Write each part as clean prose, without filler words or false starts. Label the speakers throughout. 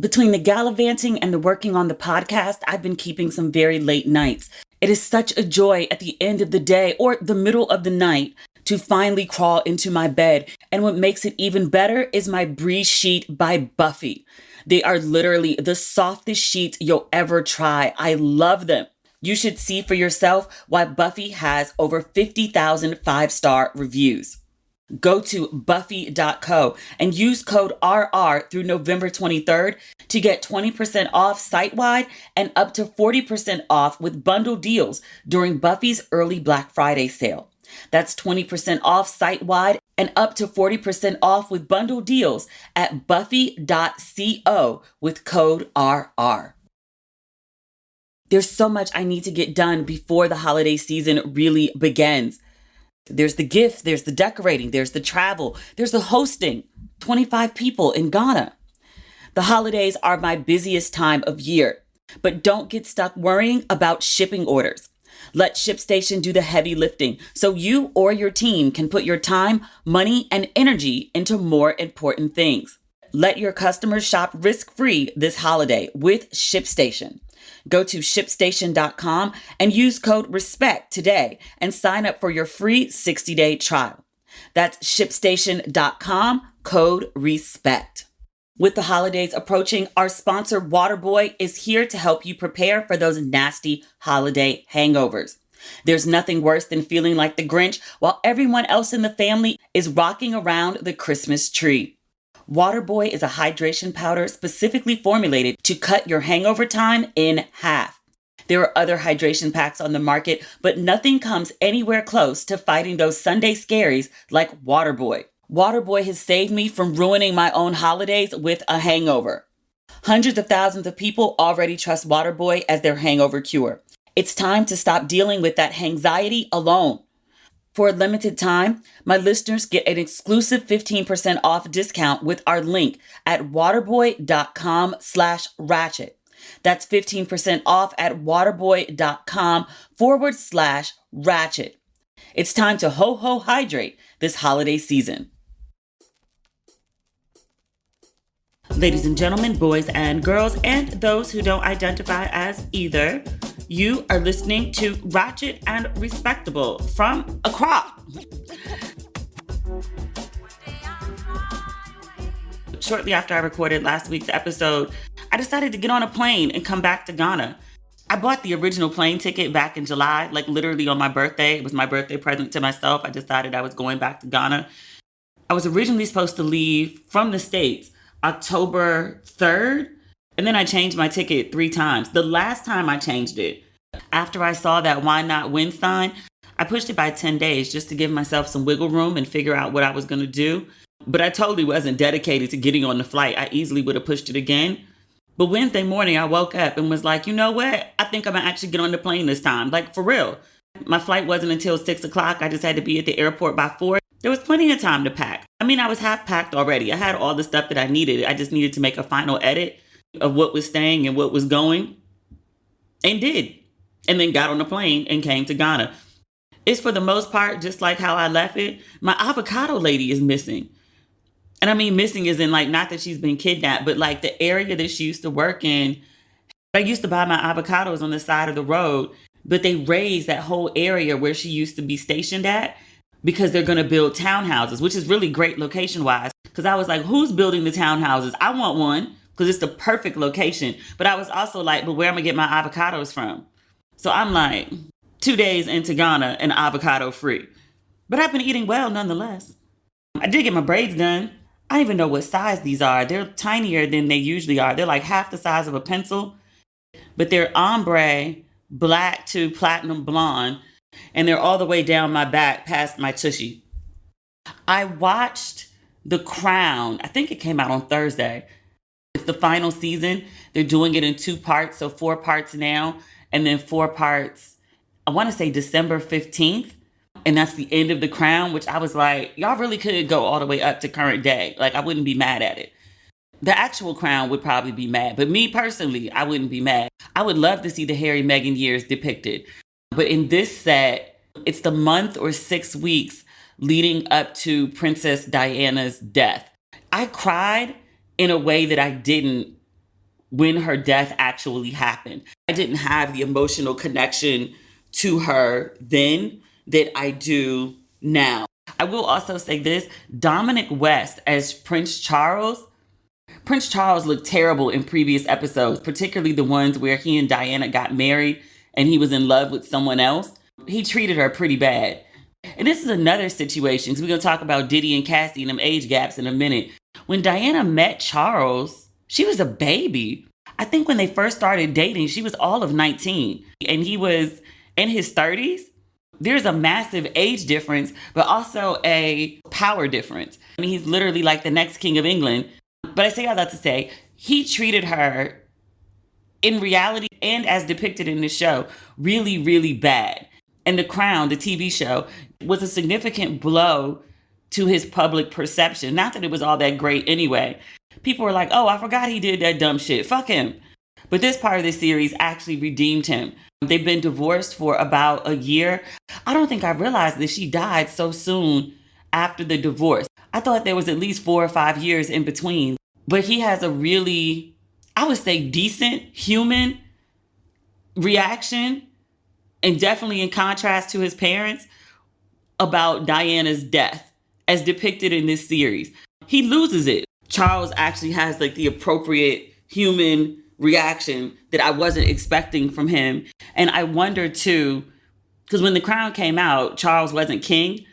Speaker 1: Between the gallivanting and the working on the podcast, I've been keeping some very late nights. It is such a joy at the end of the day or the middle of the night to finally crawl into my bed. And what makes it even better is my Breeze Sheet by Buffy. They are literally the softest sheets you'll ever try. I love them. You should see for yourself why Buffy has over 50,000 five-star reviews. Go to buffy.co and use code RR through November 23rd to get 20% off site-wide and up to 40% off with bundle deals during Buffy's early Black Friday sale. That's 20% off site-wide and up to 40% off with bundle deals at buffy.co with code RR. There's so much I need to get done before the holiday season really begins. There's the gifts, there's the decorating, there's the travel, there's the hosting, 25 people in Ghana. The holidays are my busiest time of year, but don't get stuck worrying about shipping orders. Let ShipStation do the heavy lifting so you or your team can put your time, money, and energy into more important things. Let your customers shop risk-free this holiday with ShipStation. Go to ShipStation.com and use code RESPECT today and sign up for your free 60-day trial. That's ShipStation.com, code RESPECT. With the holidays approaching, our sponsor Waterboy is here to help you prepare for those nasty holiday hangovers. There's nothing worse than feeling like the Grinch while everyone else in the family is rocking around the Christmas tree. Waterboy is a hydration powder specifically formulated to cut your hangover time in half. There are other hydration packs on the market, but nothing comes anywhere close to fighting those Sunday scaries like Waterboy. Waterboy has saved me from ruining my own holidays with a hangover. Hundreds of thousands of people already trust Waterboy as their hangover cure. It's time to stop dealing with that anxiety alone. For a limited time, my listeners get an exclusive 15% off discount with our link at waterboy.com/ratchet. That's 15% off at waterboy.com/ratchet. It's time to ho-ho hydrate this holiday season. Ladies and gentlemen, boys and girls, and those who don't identify as either, you are listening to Ratchet and Respectable from Accra. Shortly after I recorded last week's episode, I decided to get on a plane and come back to Ghana. I bought the original plane ticket back in July, like literally on my birthday. It was my birthday present to myself. I decided I was going back to Ghana. I was originally supposed to leave from the States October 3rd, and then I changed my ticket 3 times. The last time I changed it, after I saw that why not win sign, I pushed it by 10 days just to give myself some wiggle room and figure out what I was going to do. But I totally wasn't dedicated to getting on the flight. I easily would have pushed it again. But Wednesday morning, I woke up and was like, you know what? I think I'm going to actually get on the plane this time. Like, for real. My flight wasn't until 6 o'clock. I just had to be at the airport by 4. There was plenty of time to pack. I mean, I was half packed already. I had all the stuff that I needed. I just needed to make a final edit of what was staying and what was going. And did. And then got on the plane and came to Ghana. It's for the most part just like how I left it. My avocado lady is missing. And I mean missing is in like, not that she's been kidnapped, but like the area that she used to work in. I used to buy my avocados on the side of the road, but they raised that whole area where she used to be stationed at because they're going to build townhouses, which is really great location-wise. Because I was like, who's building the townhouses? I want one because it's the perfect location. But I was also like, but where am I going to get my avocados from? So I'm like 2 days into Ghana and avocado free. But I've been eating well nonetheless. I did get my braids done. I don't even know what size these are. They're tinier than they usually are. They're like half the size of a pencil. But they're ombre, black to platinum blonde. And they're all the way down my back past my tushy. I watched The Crown. I think it came out on Thursday. It's the final season. They're doing it in 2 parts. So 4 parts now. And then 4 parts, I want to say December 15th. And that's the end of The Crown, which I was like, y'all really could go all the way up to current day. Like, I wouldn't be mad at it. The actual Crown would probably be mad. But me personally, I wouldn't be mad. I would love to see the Harry Meghan years depicted. But in this set, it's the month or 6 weeks leading up to Princess Diana's death. I cried in a way that I didn't when her death actually happened. I didn't have the emotional connection to her then that I do now. I will also say this, Dominic West as Prince Charles. Prince Charles looked terrible in previous episodes, particularly the ones where he and Diana got married and he was in love with someone else. He treated her pretty bad. And this is another situation, because we're going to talk about Diddy and Cassie and them age gaps in a minute. When Diana met Charles, she was a baby. I think when they first started dating, she was all of 19 and he was in his 30s. There's a massive age difference, but also a power difference. I mean, he's literally like the next king of England. But I say all that to say, he treated her in reality and as depicted in the show, really, really bad. And The Crown, the TV show, was a significant blow to his public perception. Not that it was all that great anyway. People were like, oh, I forgot he did that dumb shit. Fuck him. But this part of the series actually redeemed him. They've been divorced for about a year. I don't think I realized that she died so soon after the divorce. I thought there was at least 4 or 5 years in between. But he has a really, I would say, decent human reaction, and definitely in contrast to his parents, about Diana's death as depicted in this series. He loses it. Charles actually has like the appropriate human reaction that I wasn't expecting from him. And I wonder too, because when The Crown came out, Charles wasn't king.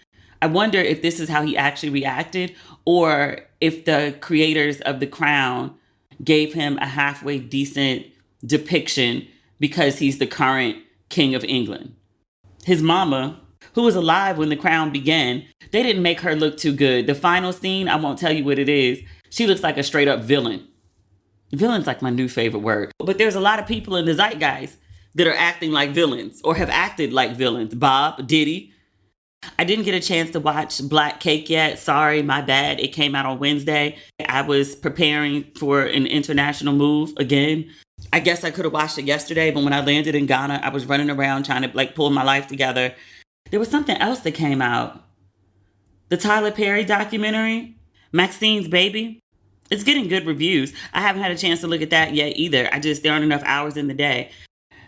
Speaker 1: I wonder if this is how he actually reacted, or if the creators of The Crown gave him a halfway decent depiction because he's the current king of England. His mama, who was alive when The Crown began, they didn't make her look too good. The final scene, I won't tell you what it is. She looks like a straight up villain. Villain's like my new favorite word. But there's a lot of people in the zeitgeist that are acting like villains or have acted like villains. Bob, Diddy. I didn't get a chance to watch Black Cake yet. Sorry, my bad. It came out on Wednesday. I was preparing for an international move again. I guess I could have watched it yesterday, but when I landed in Ghana, I was running around trying to like pull my life together. There was something else that came out. The Tyler Perry documentary, Maxine's Baby. It's getting good reviews. I haven't had a chance to look at that yet either. There aren't enough hours in the day.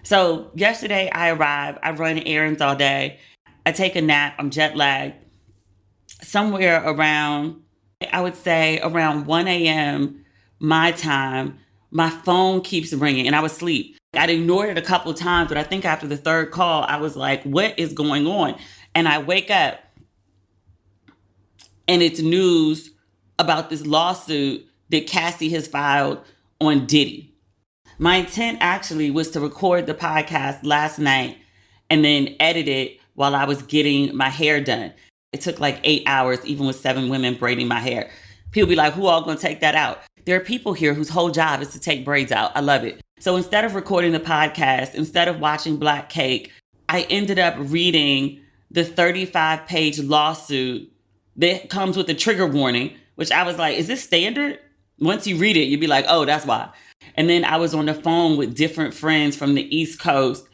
Speaker 1: So yesterday I arrive, I run errands all day. I take a nap, I'm jet lagged. Somewhere around, I would say around 1 a.m. my time, my phone keeps ringing and I was asleep. I'd ignored it a couple of times, but I think after the third call, I was like, what is going on? And I wake up and it's news about this lawsuit that Cassie has filed on Diddy. My intent actually was to record the podcast last night and then edit it while I was getting my hair done. It took like 8 hours, even with 7 women braiding my hair. People be like, who all gonna take that out? There are people here whose whole job is to take braids out. I love it. So instead of recording the podcast, instead of watching Black Cake, I ended up reading the 35-page lawsuit that comes with a trigger warning, which I was like, is this standard? Once you read it, you'd be like, oh, that's why. And then I was on the phone with different friends from the East Coast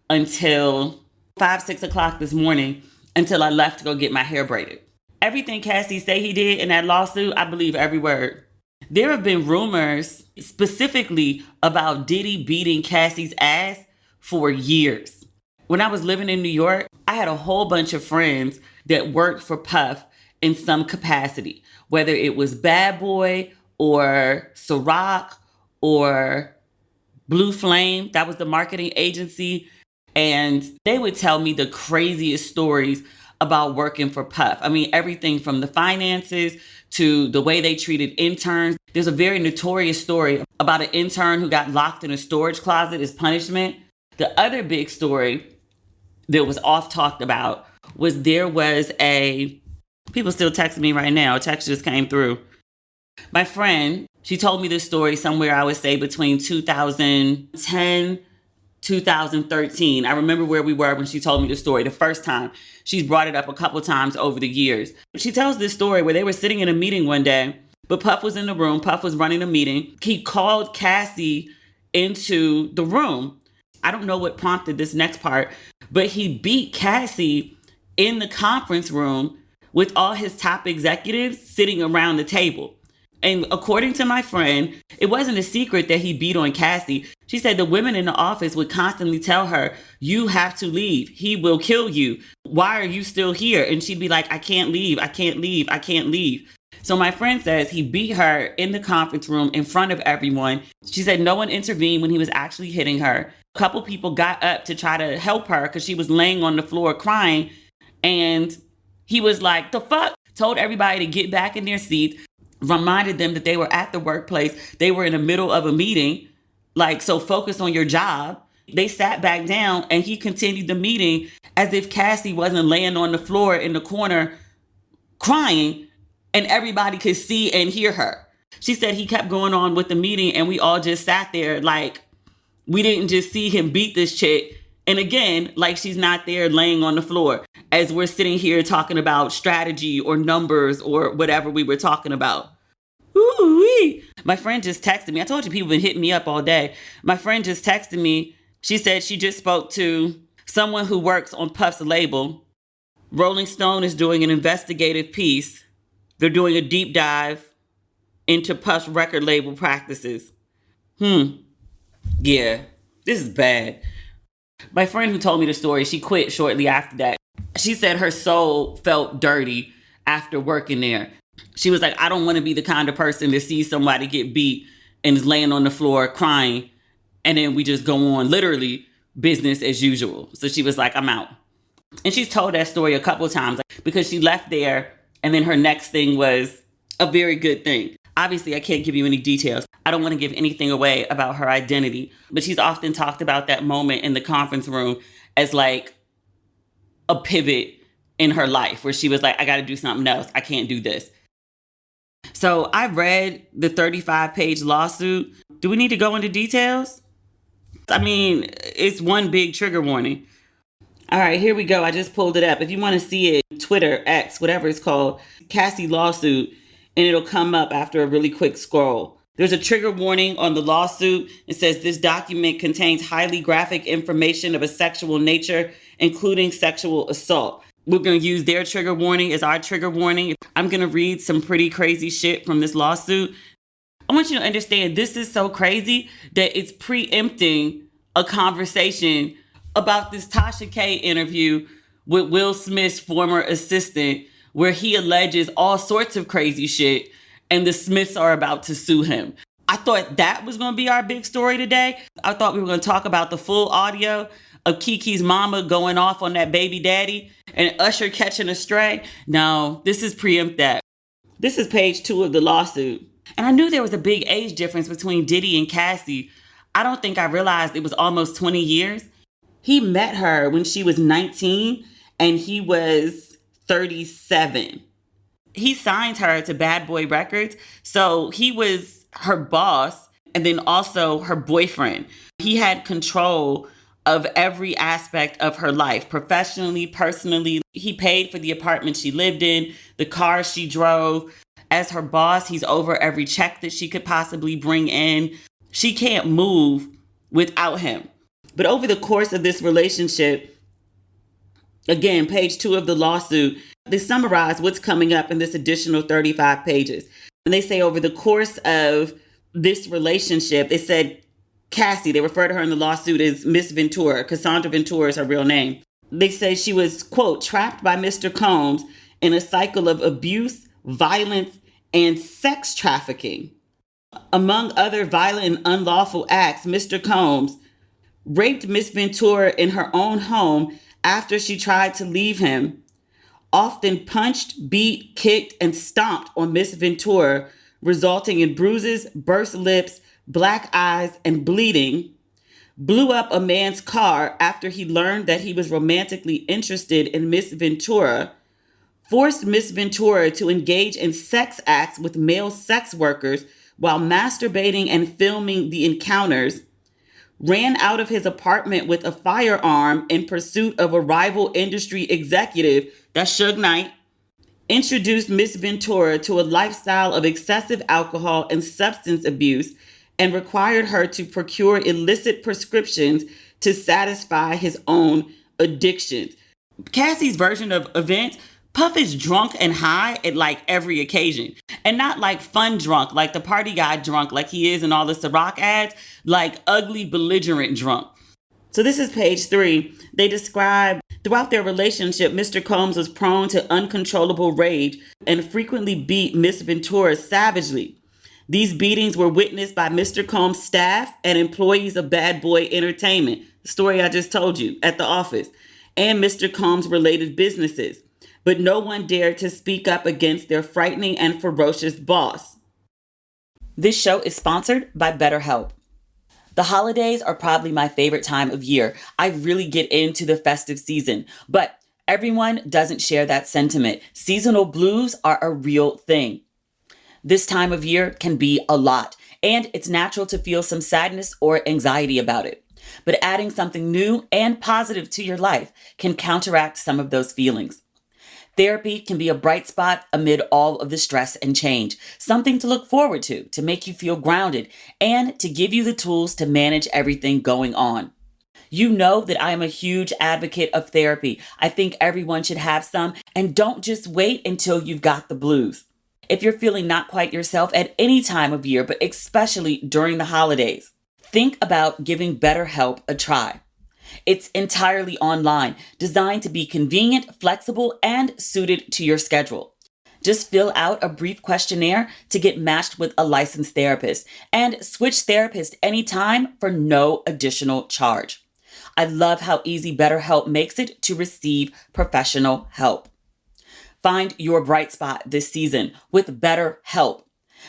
Speaker 1: until 5, 6 o'clock this morning, until I left to go get my hair braided. Everything Cassie say he did in that lawsuit, I believe every word. There have been rumors specifically about Diddy beating Cassie's ass for years. When I was living in New York, I had a whole bunch of friends that worked for Puff in some capacity, whether it was Bad Boy or Ciroc or Blue Flame. That was the marketing agency. And they would tell me the craziest stories about working for Puff. I mean, everything from the finances to the way they treated interns. There's a very notorious story about an intern who got locked in a storage closet as punishment. The other big story that was oft talked about was people still texting me right now. A text just came through. My friend, she told me this story somewhere, I would say between 2010, 2013. I remember where we were when she told me the story the first time. She's brought it up a couple times over the years. She tells this story where they were sitting in a meeting one day, but Puff was in the room. Puff was running a meeting. He called Cassie into the room. I don't know what prompted this next part, but he beat Cassie in the conference room with all his top executives sitting around the table. And according to my friend, it wasn't a secret that he beat on Cassie. She said the women in the office would constantly tell her, you have to leave. He will kill you. Why are you still here? And she'd be like, I can't leave. I can't leave. I can't leave. So my friend says he beat her in the conference room in front of everyone. She said no one intervened when he was actually hitting her. A couple people got up to try to help her because she was laying on the floor crying. And he was like, the fuck? Told everybody to get back in their seats, reminded them that they were at the workplace. They were in the middle of a meeting. Like, so focus on your job. They sat back down and he continued the meeting as if Cassie wasn't laying on the floor in the corner crying and everybody could see and hear her. She said he kept going on with the meeting and we all just sat there like we didn't just see him beat this chick. And again, like she's not there laying on the floor as we're sitting here talking about strategy or numbers or whatever we were talking about. Ooh-wee. My friend just texted me. I told you people been hitting me up all day. My friend just texted me. She said she just spoke to someone who works on Puff's label. Rolling Stone is doing an investigative piece. They're doing a deep dive into Puff's record label practices. Yeah, this is bad. My friend who told me the story, she quit shortly after that. She said her soul felt dirty after working there. She was like, I don't want to be the kind of person that sees somebody get beat and is laying on the floor crying. And then we just go on literally business as usual. So she was like, I'm out. And she's told that story a couple of times because she left there. And then her next thing was a very good thing. Obviously, I can't give you any details. I don't want to give anything away about her identity. But she's often talked about that moment in the conference room as like a pivot in her life where she was like, I got to do something else. I can't do this. So I read the 35-page lawsuit. Do we need to go into details? I mean, it's one big trigger warning. All right, here we go. I just pulled it up. If you want to see it, Twitter, X, whatever it's called, Cassie lawsuit, and it'll come up after a really quick scroll. There's a trigger warning on the lawsuit. It says this document contains highly graphic information of a sexual nature, including sexual assault. We're going to use their trigger warning as our trigger warning. I'm going to read some pretty crazy shit from this lawsuit. I want you to understand this is so crazy that it's preempting a conversation about this Tasha K interview with Will Smith's former assistant where he alleges all sorts of crazy shit and the Smiths are about to sue him. I thought that was going to be our big story today. I thought we were going to talk about the full audio of Kiki's mama going off on that baby daddy and Usher catching a stray. No, this is preempt that. This is page 2 of the lawsuit. And I knew there was a big age difference between Diddy and Cassie. I don't think I realized it was almost 20 years. He met her when she was 19 and he was 37. He signed her to Bad Boy Records. So he was her boss and then also her boyfriend. He had control of every aspect of her life, professionally, personally. He paid for the apartment she lived in, the car she drove. As her boss, he's over every check that she could possibly bring in. She can't move without him. But over the course of this relationship, again, page 2 of the lawsuit, they summarize what's coming up in this additional 35 pages. And they say over the course of this relationship, they said Cassie, they refer to her in the lawsuit as Miss Ventura. Cassandra Ventura is her real name. They say she was, quote, trapped by Mr. Combs in a cycle of abuse, violence, and sex trafficking. Among other violent and unlawful acts, Mr. Combs raped Miss Ventura in her own home after she tried to leave him, often punched, beat, kicked, and stomped on Miss Ventura, resulting in bruises, burst lips, black eyes, and bleeding, blew up a man's car after he learned that he was romantically interested in Miss Ventura, forced Miss Ventura to engage in sex acts with male sex workers while masturbating and filming the encounters, ran out of his apartment with a firearm in pursuit of a rival industry executive, that's Suge Knight, introduced Miss Ventura to a lifestyle of excessive alcohol and substance abuse, and required her to procure illicit prescriptions to satisfy his own addictions. Cassie's version of events Puff is drunk and high at like every occasion. And not like fun drunk, like the party guy drunk, like he is in all the Ciroc ads, like ugly, belligerent drunk. So this is page 3. They describe throughout their relationship, Mr. Combs was prone to uncontrollable rage and frequently beat Miss Ventura savagely. These beatings were witnessed by Mr. Combs' staff and employees of Bad Boy Entertainment, the story I just told you, at the office, and Mr. Combs' related businesses. But no one dared to speak up against their frightening and ferocious boss. This show is sponsored by BetterHelp. The holidays are probably my favorite time of year. I really get into the festive season, but everyone doesn't share that sentiment. Seasonal blues are a real thing. This time of year can be a lot, and it's natural to feel some sadness or anxiety about it. But adding something new and positive to your life can counteract some of those feelings. Therapy can be a bright spot amid all of the stress and change, something to look forward to make you feel grounded, and to give you the tools to manage everything going on. You know that I am a huge advocate of therapy. I think everyone should have some, and don't just wait until you've got the blues. If you're feeling not quite yourself at any time of year, but especially during the holidays, think about giving BetterHelp a try. It's entirely online, designed to be convenient, flexible, and suited to your schedule. Just fill out a brief questionnaire to get matched with a licensed therapist and switch therapists anytime for no additional charge. I love how easy BetterHelp makes it to receive professional help. Find your bright spot this season with BetterHelp.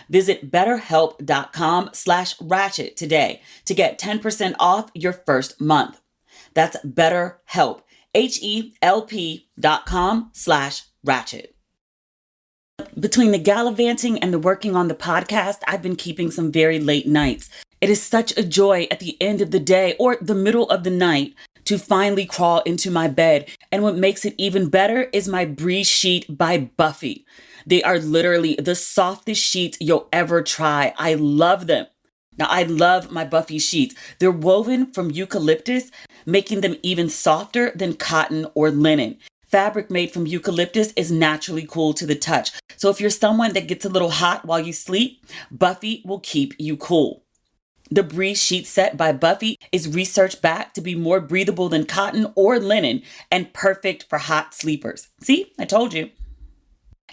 Speaker 1: Visit betterhelp.com/ratchet today to get 10% off your first month. That's BetterHelp, HELP.com/ratchet. Between the gallivanting and the working on the podcast, I've been keeping some very late nights. It is such a joy at the end of the day or the middle of the night to finally crawl into my bed. And what makes it even better is my Breeze Sheet by Buffy. They are literally the softest sheets you'll ever try. I love them. Now, I love my Buffy sheets. They're woven from eucalyptus, making them even softer than cotton or linen. Fabric made from eucalyptus is naturally cool to the touch. So if you're someone that gets a little hot while you sleep, Buffy will keep you cool. The Breeze Sheet Set by Buffy is research backed to be more breathable than cotton or linen and perfect for hot sleepers. See, I told you.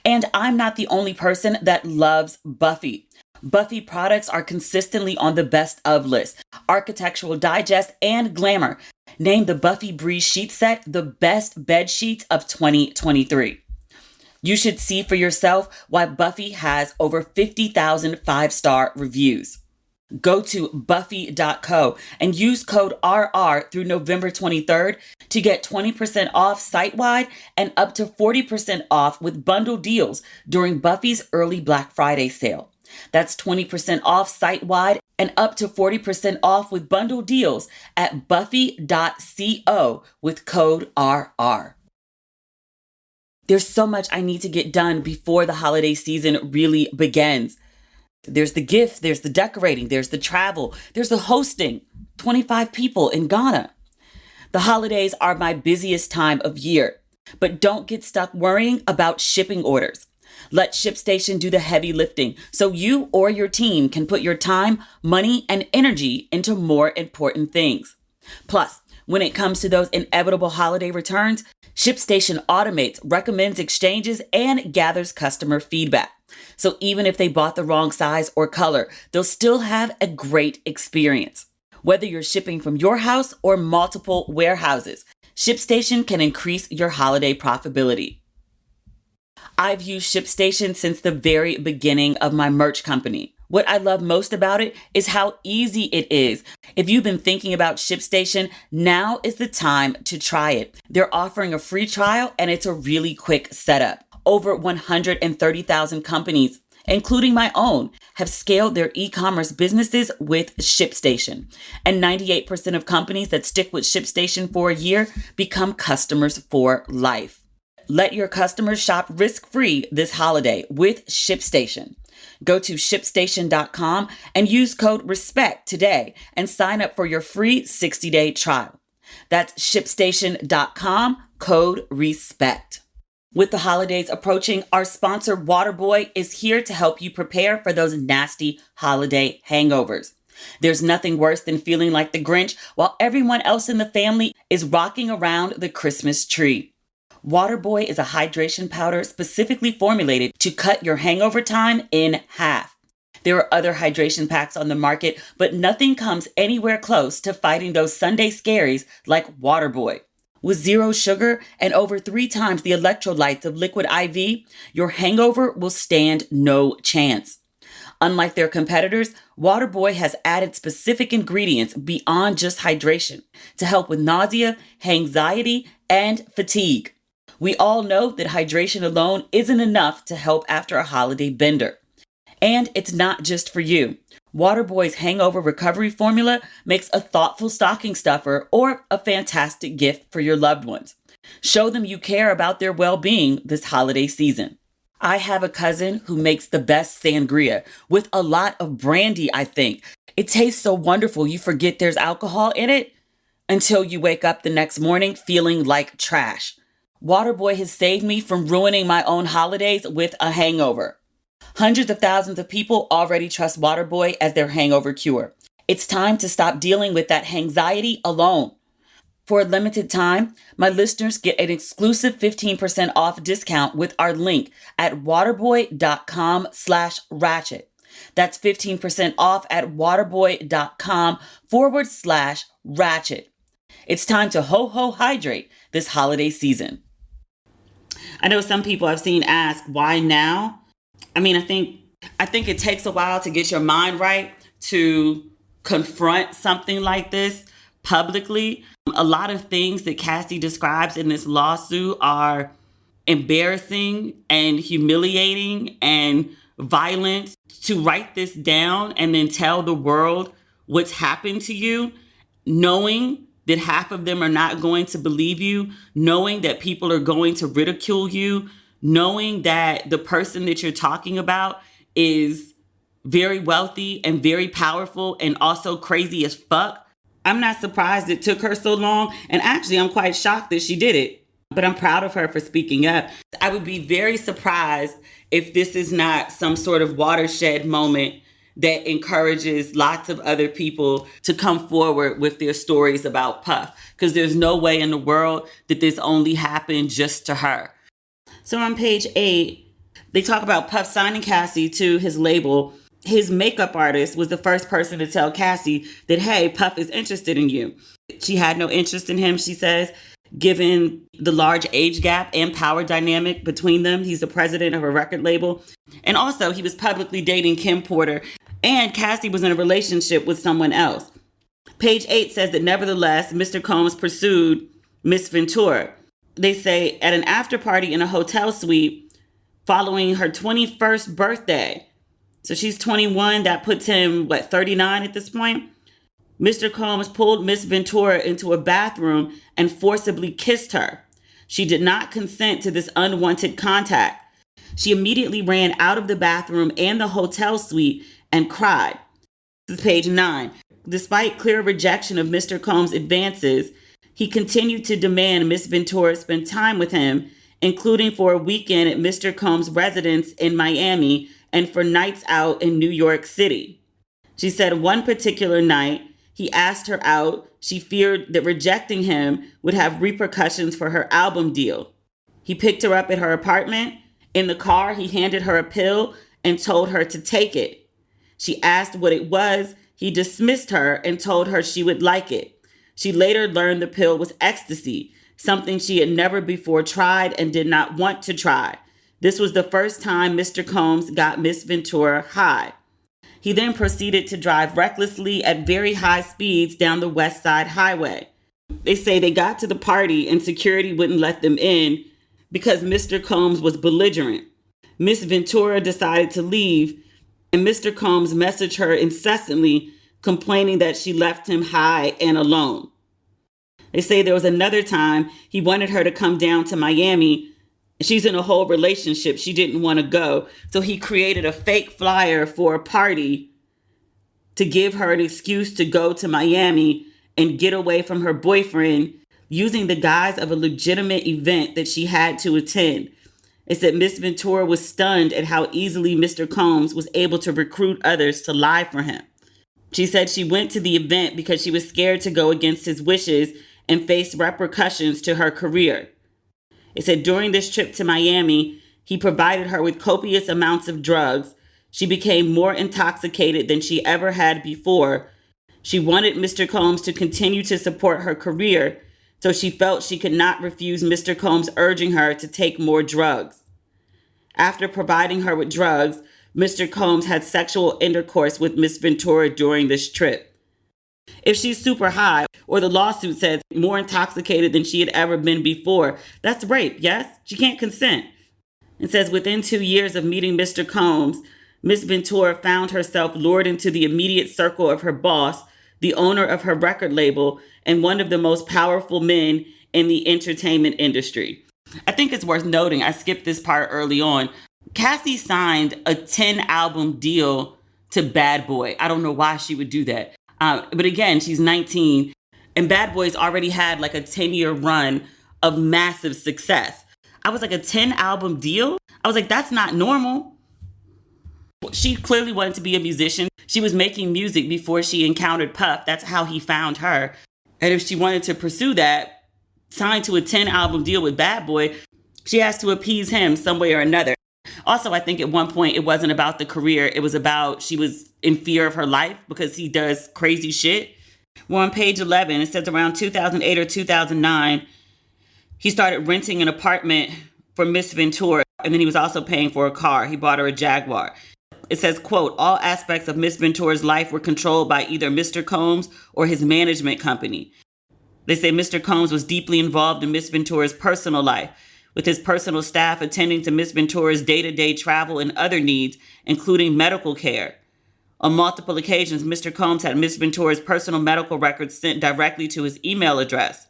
Speaker 1: And I'm not the only person that loves Buffy. Buffy products are consistently on the best of list. Architectural Digest and Glamour named the Buffy Breeze Sheet Set the best bed sheets of 2023. You should see for yourself why Buffy has over 50,000 5-star reviews. Go to buffy.co and use code RR through November 23rd to get 20% off site-wide and up to 40% off with bundle deals during Buffy's early Black Friday sale. That's 20% off site-wide and up to 40% off with bundle deals at buffy.co with code RR. There's so much I need to get done before the holiday season really begins. There's the gifts, there's the decorating, there's the travel, there's the hosting, 25 people in Ghana. The holidays are my busiest time of year, but don't get stuck worrying about shipping orders. Let ShipStation do the heavy lifting so you or your team can put your time, money, and energy into more important things. Plus, when it comes to those inevitable holiday returns, ShipStation automates, recommends exchanges, and gathers customer feedback. So even if they bought the wrong size or color, they'll still have a great experience. Whether you're shipping from your house or multiple warehouses, ShipStation can increase your holiday profitability. I've used ShipStation since the very beginning of my merch company. What I love most about it is how easy it is. If you've been thinking about ShipStation, now is the time to try it. They're offering a free trial and it's a really quick setup. Over 130,000 companies, including my own, have scaled their e-commerce businesses with ShipStation. And 98% of companies that stick with ShipStation for a year become customers for life. Let your customers shop risk-free this holiday with ShipStation. Go to ShipStation.com and use code RESPECT today and sign up for your free 60-day trial. That's ShipStation.com, code RESPECT. With the holidays approaching, our sponsor Waterboy is here to help you prepare for those nasty holiday hangovers. There's nothing worse than feeling like the Grinch while everyone else in the family is rocking around the Christmas tree. Waterboy is a hydration powder specifically formulated to cut your hangover time in half. There are other hydration packs on the market, but nothing comes anywhere close to fighting those Sunday scaries like Waterboy. With 0 sugar and over 3 times the electrolytes of Liquid IV, your hangover will stand no chance. Unlike their competitors, Waterboy has added specific ingredients beyond just hydration to help with nausea, anxiety, and fatigue. We all know that hydration alone isn't enough to help after a holiday bender. And it's not just for you. Waterboy's hangover recovery formula makes a thoughtful stocking stuffer or a fantastic gift for your loved ones. Show them you care about their well-being this holiday season. I have a cousin who makes the best sangria with a lot of brandy, I think. It tastes so wonderful you forget there's alcohol in it until you wake up the next morning feeling like trash. Waterboy has saved me from ruining my own holidays with a hangover. Hundreds of thousands of people already trust Waterboy as their hangover cure. It's time to stop dealing with that anxiety alone. For a limited time, my listeners get an exclusive 15% off discount with our link at waterboy.com/ratchet. That's 15% off at waterboy.com/ratchet. It's time to ho hydrate this holiday season. I know some people I've seen ask, why now? I mean, I think it takes a while to get your mind right to confront something like this publicly. A lot of things that Cassie describes in this lawsuit are embarrassing and humiliating and violent. To write this down and then tell the world what's happened to you, knowing that half of them are not going to believe you, knowing that people are going to ridicule you, knowing that the person that you're talking about is very wealthy and very powerful and also crazy as fuck. I'm not surprised it took her so long. And actually, I'm quite shocked that she did it. But I'm proud of her for speaking up. I would be very surprised if this is not some sort of watershed moment that encourages lots of other people to come forward with their stories about Puff. Because there's no way in the world that this only happened just to her. So on page 8, they talk about Puff signing Cassie to his label. His makeup artist was the first person to tell Cassie that, hey, Puff is interested in you. She had no interest in him, she says, given the large age gap and power dynamic between them. He's the president of a record label. And also, he was publicly dating Kim Porter, and Cassie was in a relationship with someone else. Page 8 says that nevertheless, Mr. Combs pursued Miss Ventura. They say at an after party in a hotel suite following her 21st birthday. So she's 21. That puts him, 39 at this point? Mr. Combs pulled Miss Ventura into a bathroom and forcibly kissed her. She did not consent to this unwanted contact. She immediately ran out of the bathroom and the hotel suite and cried. This is page 9. Despite clear rejection of Mr. Combs' advances, he continued to demand Miss Ventura spend time with him, including for a weekend at Mr. Combs' residence in Miami and for nights out in New York City. She said one particular night, he asked her out. She feared that rejecting him would have repercussions for her album deal. He picked her up at her apartment. In the car, he handed her a pill and told her to take it. She asked what it was. He dismissed her and told her she would like it. She later learned the pill was ecstasy, something she had never before tried and did not want to try. This was the first time Mr. Combs got Miss Ventura high. He then proceeded to drive recklessly at very high speeds down the West Side Highway. They say they got to the party and security wouldn't let them in because Mr. Combs was belligerent. Miss Ventura decided to leave, and Mr. Combs messaged her incessantly, complaining that she left him high and alone. They say there was another time he wanted her to come down to Miami. She's in a whole relationship. She didn't want to go. So he created a fake flyer for a party to give her an excuse to go to Miami and get away from her boyfriend using the guise of a legitimate event that she had to attend. It said Miss Ventura was stunned at how easily Mr. Combs was able to recruit others to lie for him. She said she went to the event because she was scared to go against his wishes and face repercussions to her career. It said during this trip to Miami, he provided her with copious amounts of drugs. She became more intoxicated than she ever had before. She wanted Mr. Combs to continue to support her career, so she felt she could not refuse Mr. Combs urging her to take more drugs. After providing her with drugs, Mr. Combs had sexual intercourse with Miss Ventura during this trip. If she's super high, or the lawsuit says more intoxicated than she had ever been before, that's rape, yes? She can't consent. It says within 2 years of meeting Mr. Combs, Miss Ventura found herself lured into the immediate circle of her boss, the owner of her record label, and one of the most powerful men in the entertainment industry. I think it's worth noting, I skipped this part early on, Cassie signed a 10-album deal to Bad Boy. I don't know why she would do that. But again, she's 19, and Bad Boy's already had like a 10-year run of massive success. I was like, a 10-album deal? I was like, that's not normal. She clearly wanted to be a musician. She was making music before she encountered Puff. That's how he found her. And if she wanted to pursue that, signed to a 10-album deal with Bad Boy, she has to appease him some way or another. Also, I think at one point it wasn't about the career. It was about she was in fear of her life because he does crazy shit. We're on page 11. It says around 2008 or 2009, he started renting an apartment for Miss Ventura, and then he was also paying for a car. He bought her a Jaguar. It says, quote, all aspects of Miss Ventura's life were controlled by either Mr. Combs or his management company. They say Mr. Combs was deeply involved in Miss Ventura's personal life, with his personal staff attending to Miss Ventura's day-to-day travel and other needs, including medical care. On multiple occasions, Mr. Combs had Miss Ventura's personal medical records sent directly to his email address.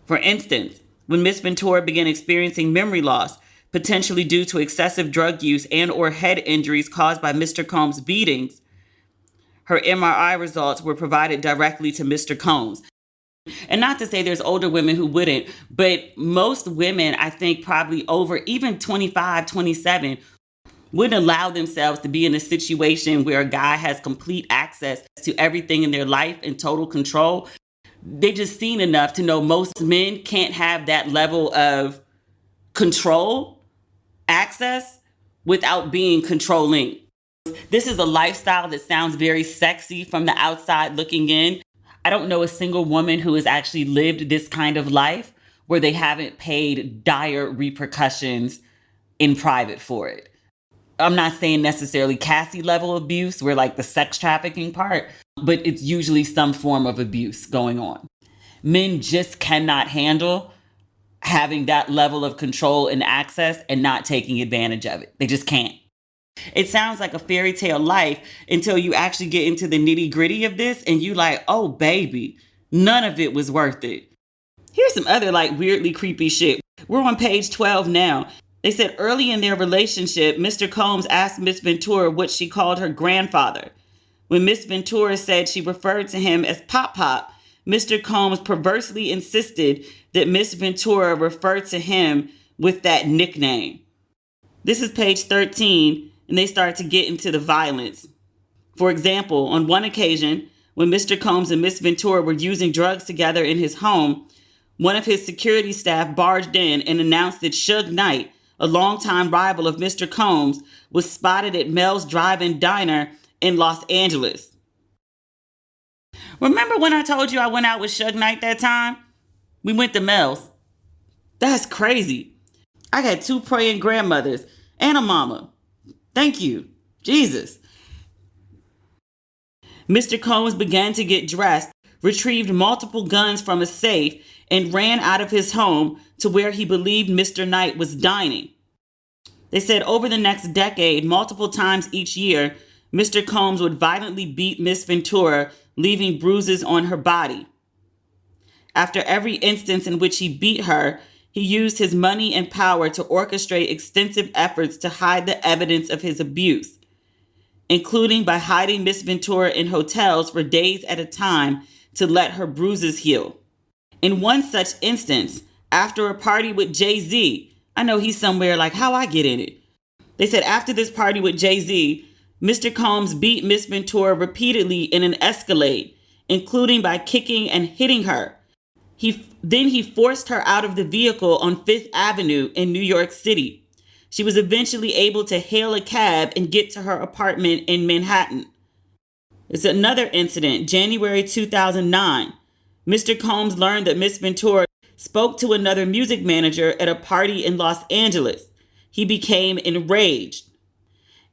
Speaker 1: For instance, when Miss Ventura began experiencing memory loss, potentially due to excessive drug use and or head injuries caused by Mr. Combs' beatings, her MRI results were provided directly to Mr. Combs. And not to say there's older women who wouldn't, but most women, I think probably over even 25, 27, wouldn't allow themselves to be in a situation where a guy has complete access to everything in their life and total control. They've just seen enough to know most men can't have that level of control, access, without being controlling. This is a lifestyle that sounds very sexy from the outside looking in. I don't know a single woman who has actually lived this kind of life where they haven't paid dire repercussions in private for it. I'm not saying necessarily Cassie level abuse, where like the sex trafficking part, but it's usually some form of abuse going on. Men just cannot handle having that level of control and access and not taking advantage of it. They just can't. It sounds like a fairy tale life until you actually get into the nitty gritty of this and you like, oh baby, none of it was worth it. Here's some other like weirdly creepy shit. We're on page 12 now. They said early in their relationship, Mr. Combs asked Miss Ventura what she called her grandfather. When Miss Ventura said she referred to him as Pop Pop, Mr. Combs perversely insisted that Miss Ventura referred to him with that nickname. This is page 13, and they start to get into the violence. For example, on one occasion, when Mr. Combs and Miss Ventura were using drugs together in his home, one of his security staff barged in and announced that Suge Knight, a longtime rival of Mr. Combs, was spotted at Mel's Drive-In Diner in Los Angeles. Remember when I told you I went out with Suge Knight that time? We went to Mel's. That's crazy. I got 2 praying grandmothers and a mama. Thank you, Jesus. Mr. Combs began to get dressed, retrieved multiple guns from a safe, and ran out of his home to where he believed Mr. Knight was dining. They said over the next decade, multiple times each year, Mr. Combs would violently beat Miss Ventura, leaving bruises on her body. After every instance in which he beat her, he used his money and power to orchestrate extensive efforts to hide the evidence of his abuse, including by hiding Miss Ventura in hotels for days at a time to let her bruises heal. In one such instance, after a party with Jay-Z, I know he's somewhere, like how I get in it. They said after this party with Jay-Z, Mr. Combs beat Miss Ventura repeatedly in an Escalade, including by kicking and hitting her. He forced her out of the vehicle on Fifth Avenue in New York City. She was eventually able to hail a cab and get to her apartment in Manhattan. It's another incident, January 2009. Mr. Combs learned that Miss Ventura spoke to another music manager at a party in Los Angeles. He became enraged.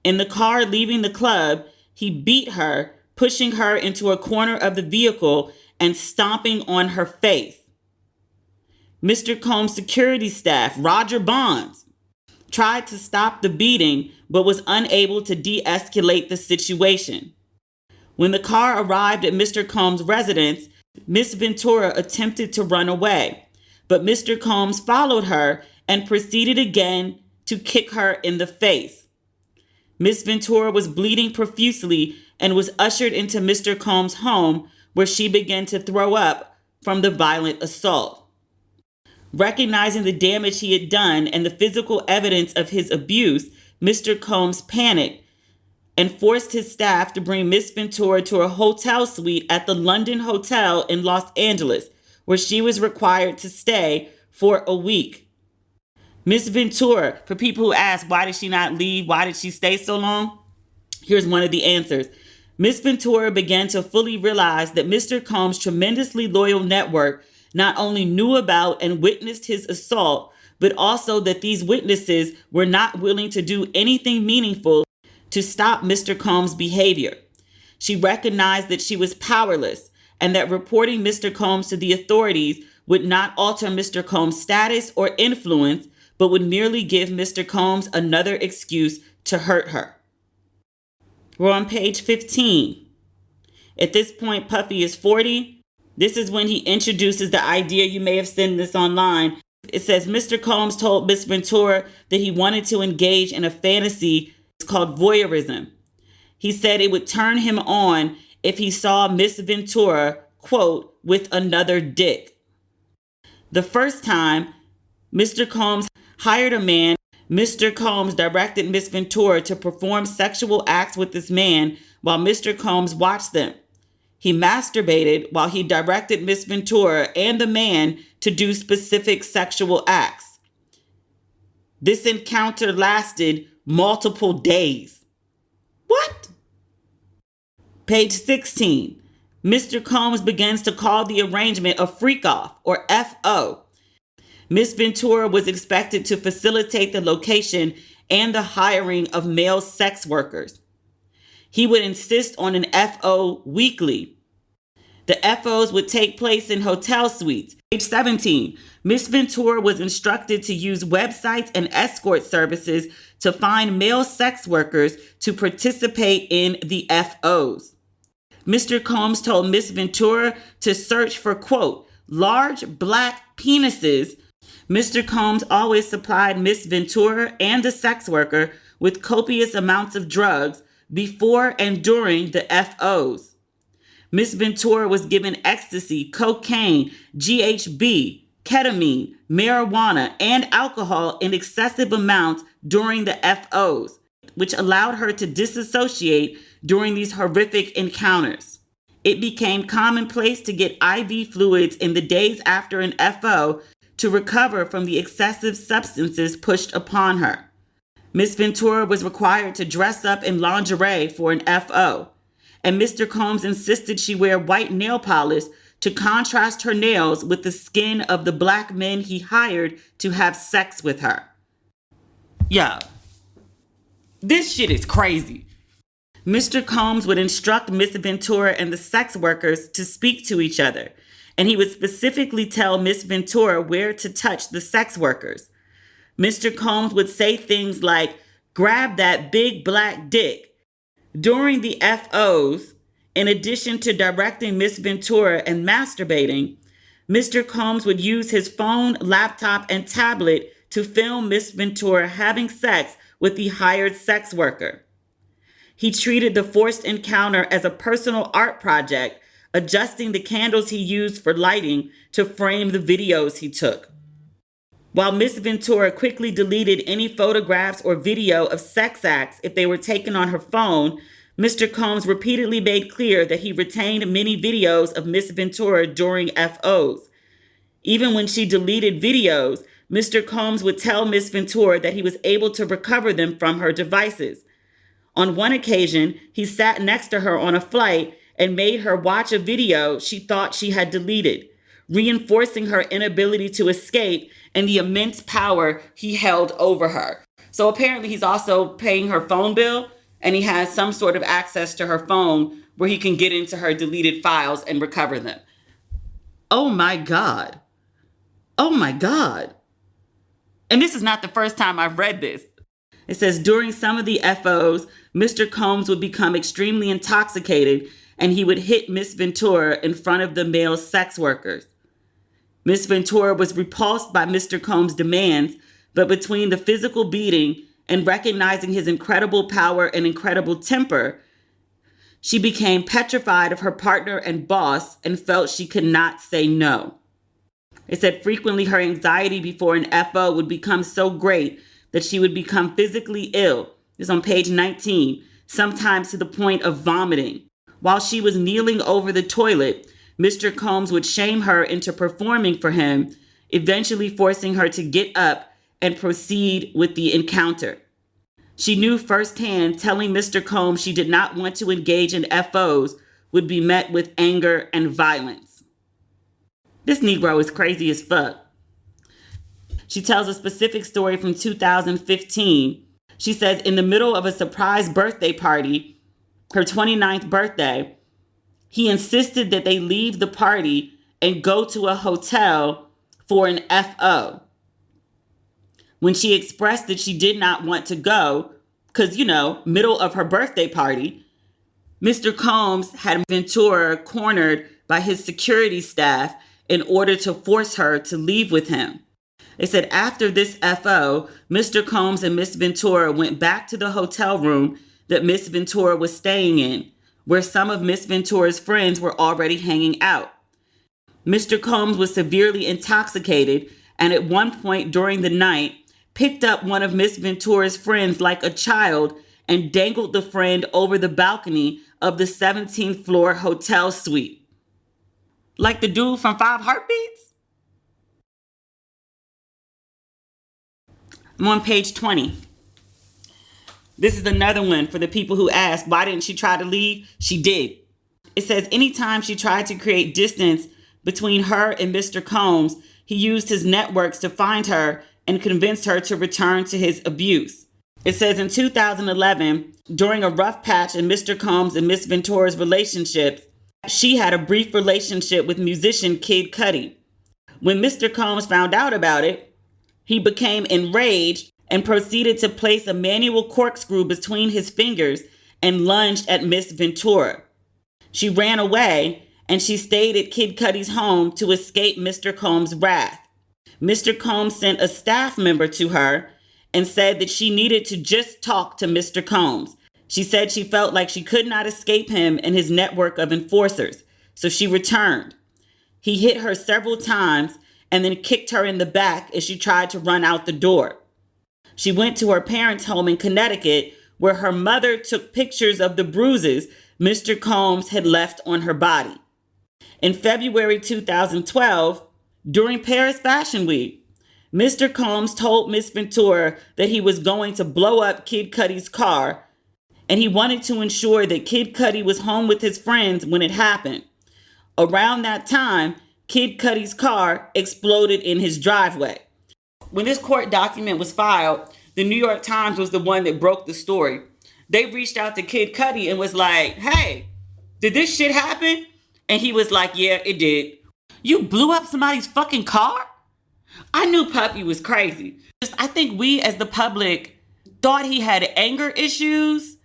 Speaker 1: In the car leaving the club, he beat her, pushing her into a corner of the vehicle and stomping on her face. Mr. Combs' security staff, Roger Bonds, tried to stop the beating but was unable to de-escalate the situation. When the car arrived at Mr. Combs' residence, Miss Ventura attempted to run away, but Mr. Combs followed her and proceeded again to kick her in the face. Miss Ventura was bleeding profusely and was ushered into Mr. Combs' home, where she began to throw up from the violent assault. Recognizing the damage he had done and the physical evidence of his abuse, Mr. Combs panicked and forced his staff to bring Miss Ventura to a hotel suite at the London Hotel in Los Angeles, where she was required to stay for a week. Miss Ventura, for people who ask, why did she not leave? Why did she stay so long? Here's one of the answers. Miss Ventura began to fully realize that Mr. Combs' tremendously loyal network not only knew about and witnessed his assault, but also that these witnesses were not willing to do anything meaningful to stop Mr. Combs' behavior. She recognized that she was powerless and that reporting Mr. Combs to the authorities would not alter Mr. Combs' status or influence, but would merely give Mr. Combs another excuse to hurt her. We're on page 15. At this point, Puffy is 40. This is when he introduces the idea. You may have seen this online. It says Mr. Combs told Miss Ventura that he wanted to engage in a fantasy called voyeurism. He said it would turn him on if he saw Miss Ventura, quote, with another dick. The first time Mr. Combs hired a man, Mr. Combs directed Miss Ventura to perform sexual acts with this man while Mr. Combs watched them. He masturbated while he directed Miss Ventura and the man to do specific sexual acts. This encounter lasted multiple days. What? Page 16. Mr. Combs begins to call the arrangement a freak-off, or FO. Miss Ventura was expected to facilitate the location and the hiring of male sex workers. He would insist on an FO weekly. The FOs would take place in hotel suites. Page 17. Miss Ventura was instructed to use websites and escort services to find male sex workers to participate in the FOs. Mr. Combs told Miss Ventura to search for, quote, large black penises. Mr. Combs always supplied Miss Ventura and the sex worker with copious amounts of drugs before and during the FOs. Miss Ventura was given ecstasy, cocaine, GHB, ketamine, marijuana, and alcohol in excessive amounts during the FOs, which allowed her to disassociate during these horrific encounters. It became commonplace to get IV fluids in the days after an FO to recover from the excessive substances pushed upon her. Miss Ventura was required to dress up in lingerie for an FO, and Mr. Combs insisted she wear white nail polish to contrast her nails with the skin of the black men he hired to have sex with her. Yo, this shit is crazy. Mr. Combs would instruct Miss Ventura and the sex workers to speak to each other, and he would specifically tell Miss Ventura where to touch the sex workers. Mr. Combs would say things like, grab that big black dick. During the FOs, in addition to directing Miss Ventura and masturbating, Mr. Combs would use his phone, laptop, and tablet to film Miss Ventura having sex with the hired sex worker. He treated the forced encounter as a personal art project, adjusting the candles he used for lighting to frame the videos he took. While Miss Ventura quickly deleted any photographs or video of sex acts if they were taken on her phone, Mr. Combs repeatedly made clear that he retained many videos of Miss Ventura during FOs. Even when she deleted videos, Mr. Combs would tell Miss Ventura that he was able to recover them from her devices. On one occasion, he sat next to her on a flight and made her watch a video she thought she had deleted, reinforcing her inability to escape and the immense power he held over her. So apparently he's also paying her phone bill, and he has some sort of access to her phone where he can get into her deleted files and recover them. Oh my God. Oh my God. And this is not the first time I've read this. It says, during some of the FOs, Mr. Combs would become extremely intoxicated and he would hit Miss Ventura in front of the male sex workers. Miss Ventura was repulsed by Mr. Combs' demands, but between the physical beating and recognizing his incredible power and incredible temper, she became petrified of her partner and boss and felt she could not say no. It said frequently her anxiety before an FO would become so great that she would become physically ill. It's on page 19, sometimes to the point of vomiting. While she was kneeling over the toilet, Mr. Combs would shame her into performing for him, eventually forcing her to get up and proceed with the encounter. She knew firsthand telling Mr. Combs she did not want to engage in FOs would be met with anger and violence. This Negro is crazy as fuck. She tells a specific story from 2015. She says in the middle of a surprise birthday party, her 29th birthday, he insisted that they leave the party and go to a hotel for an FO. When she expressed that she did not want to go, because, middle of her birthday party, Mr. Combs had Ventura cornered by his security staff in order to force her to leave with him. They said after this FO, Mr. Combs and Miss Ventura went back to the hotel room that Miss Ventura was staying in, where some of Miss Ventura's friends were already hanging out. Mr. Combs was severely intoxicated and at one point during the night picked up one of Miss Ventura's friends like a child and dangled the friend over the balcony of the 17th floor hotel suite. Like the dude from 5 Heartbeats? I'm on page 20. This is another one for the people who ask, why didn't she try to leave? She did. It says anytime she tried to create distance between her and Mr. Combs, he used his networks to find her and convince her to return to his abuse. It says in 2011, during a rough patch in Mr. Combs and Miss Ventura's relationship, she had a brief relationship with musician Kid Cudi. When Mr. Combs found out about it, he became enraged and proceeded to place a manual corkscrew between his fingers and lunged at Miss Ventura. She ran away and she stayed at Kid Cudi's home to escape Mr. Combs' wrath. Mr. Combs sent a staff member to her and said that she needed to just talk to Mr. Combs. She said she felt like she could not escape him and his network of enforcers, so she returned. He hit her several times and then kicked her in the back as she tried to run out the door. She went to her parents' home in Connecticut, where her mother took pictures of the bruises Mr. Combs had left on her body. In February 2012, during Paris Fashion Week, Mr. Combs told Miss Ventura that he was going to blow up Kid Cudi's car, and he wanted to ensure that Kid Cudi was home with his friends when it happened. Around that time, Kid Cudi's car exploded in his driveway. When this court document was filed, the New York Times was the one that broke the story. They reached out to Kid Cudi and was like, hey, did this shit happen? And he was like, yeah, it did. You blew up somebody's fucking car? I knew Puppy was crazy. I think we as the public thought he had anger issues.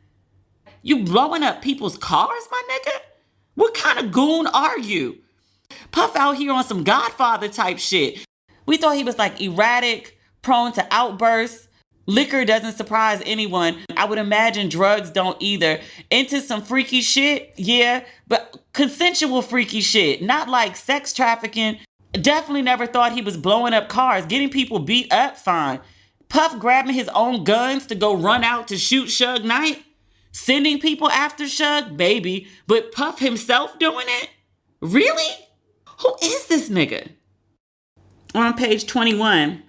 Speaker 1: You blowing up people's cars, my nigga? What kind of goon are you? Puff out here on some Godfather type shit. We thought he was like erratic, prone to outbursts. Liquor doesn't surprise anyone. I would imagine drugs don't either. Into some freaky shit, yeah, but consensual freaky shit. Not like sex trafficking, Definitely never thought he was blowing up cars, getting people beat up, fine. Puff grabbing his own guns to go run out to shoot Suge Knight? Sending people after Suge? Maybe. But Puff himself doing it? Really? Who is this nigga? On page 21,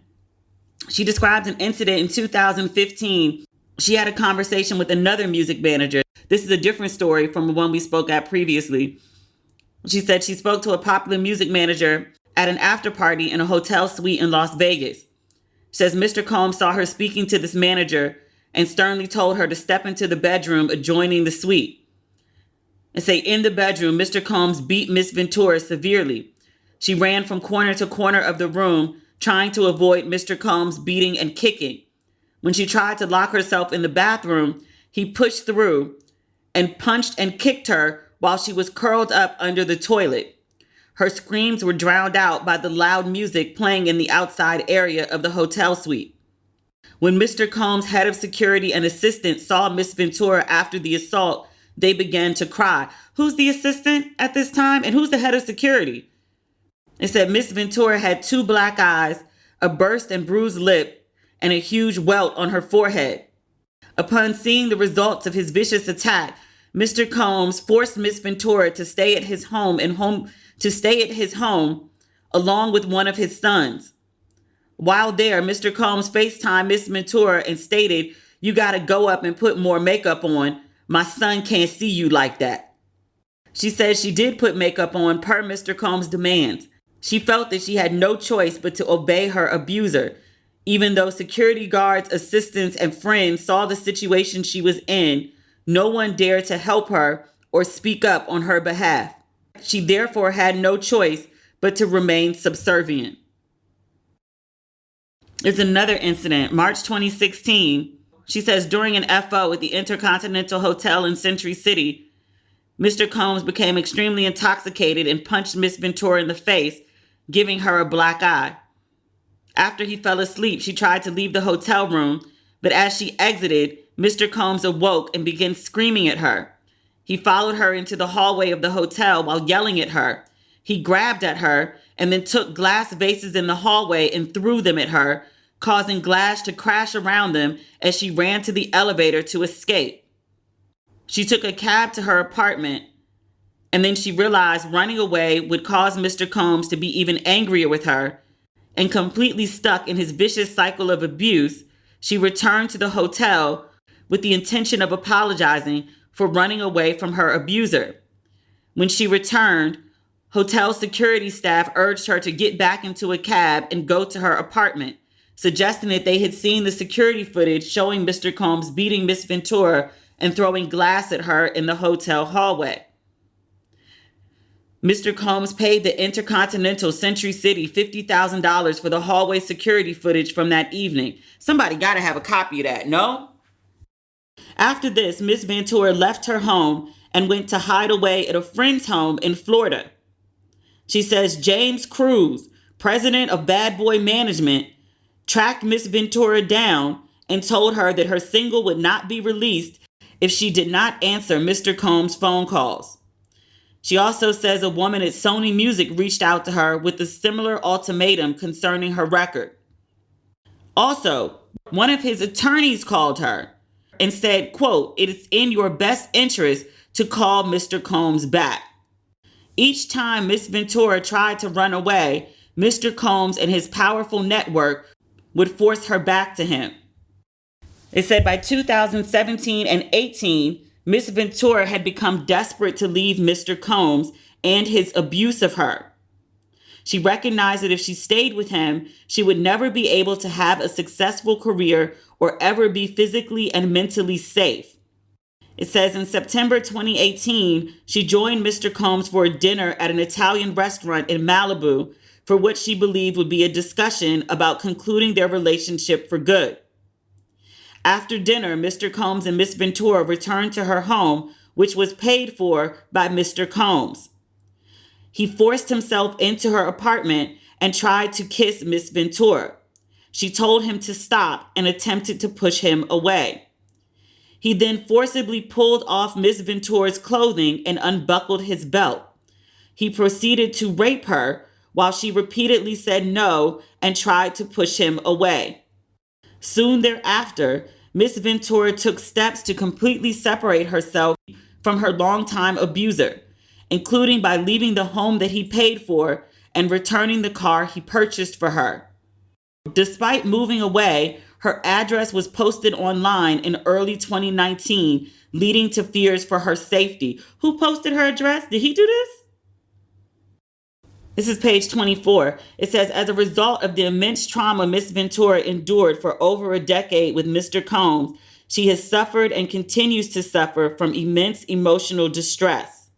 Speaker 1: she describes an incident in 2015. She had a conversation with another music manager. This is a different story from the one we spoke at previously. She said she spoke to a popular music manager at an after party in a hotel suite in Las Vegas. She says Mr. Combs saw her speaking to this manager and sternly told her to step into the bedroom adjoining the suite. And say in the bedroom, Mr. Combs beat Miss Ventura severely. She ran from corner to corner of the room, trying to avoid Mr. Combs beating and kicking. When she tried to lock herself in the bathroom, he pushed through and punched and kicked her while she was curled up under the toilet. Her screams were drowned out by the loud music playing in the outside area of the hotel suite. When Mr. Combs' head of security and assistant saw Miss Ventura after the assault, they began to cry. Who's the assistant at this time? And who's the head of security? It said Miss Ventura had 2 black eyes, a burst and bruised lip, and a huge welt on her forehead. Upon seeing the results of his vicious attack, Mr. Combs forced Miss Ventura to stay at his home along with one of his sons. While there, Mr. Combs FaceTimed Miss Ventura and stated, "You gotta go up and put more makeup on. My son can't see you like that." She said she did put makeup on per Mr. Combs' demands. She felt that she had no choice but to obey her abuser. Even though security guards, assistants, and friends saw the situation she was in, no one dared to help her or speak up on her behalf. She therefore had no choice but to remain subservient. There's another incident, March 2016. She says during an FO at the Intercontinental Hotel in Century City, Mr. Combs became extremely intoxicated and punched Miss Ventura in the face, giving her a black eye. After he fell asleep, she tried to leave the hotel room, but as she exited, Mr. Combs awoke and began screaming at her. He followed her into the hallway of the hotel while yelling at her. He grabbed at her and then took glass vases in the hallway and threw them at her, causing glass to crash around them as she ran to the elevator to escape. She took a cab to her apartment, and then she realized running away would cause Mr. Combs to be even angrier with her, and completely stuck in his vicious cycle of abuse, she returned to the hotel with the intention of apologizing for running away from her abuser. When she returned, hotel security staff urged her to get back into a cab and go to her apartment, suggesting that they had seen the security footage showing Mr. Combs beating Miss Ventura and throwing glass at her in the hotel hallway. Mr. Combs paid the Intercontinental Century City $50,000 for the hallway security footage from that evening. Somebody got to have a copy of that, no? After this, Miss Ventura left her home and went to hide away at a friend's home in Florida. She says James Cruz, president of Bad Boy Management, tracked Miss Ventura down and told her that her single would not be released if she did not answer Mr. Combs' phone calls. She also says a woman at Sony Music reached out to her with a similar ultimatum concerning her record. Also, one of his attorneys called her and said, quote, "It is in your best interest to call Mr. Combs back." Each time Miss Ventura tried to run away, Mr. Combs and his powerful network would force her back to him. It said by 2017 and 18, Miss Ventura had become desperate to leave Mr. Combs and his abuse of her. She recognized that if she stayed with him, she would never be able to have a successful career or ever be physically and mentally safe. It says in September 2018, she joined Mr. Combs for a dinner at an Italian restaurant in Malibu for what she believed would be a discussion about concluding their relationship for good. After dinner, Mr. Combs and Miss Ventura returned to her home, which was paid for by Mr. Combs. He forced himself into her apartment and tried to kiss Miss Ventura. She told him to stop and attempted to push him away. He then forcibly pulled off Miss Ventura's clothing and unbuckled his belt. He proceeded to rape her while she repeatedly said no and tried to push him away. Soon thereafter, Miss Ventura took steps to completely separate herself from her longtime abuser, including by leaving the home that he paid for and returning the car he purchased for her. Despite moving away, her address was posted online in early 2019, leading to fears for her safety. Who posted her address? Did he do this? This is page 24. It says, as a result of the immense trauma Miss Ventura endured for over a decade with Mr. Combs, she has suffered and continues to suffer from immense emotional distress.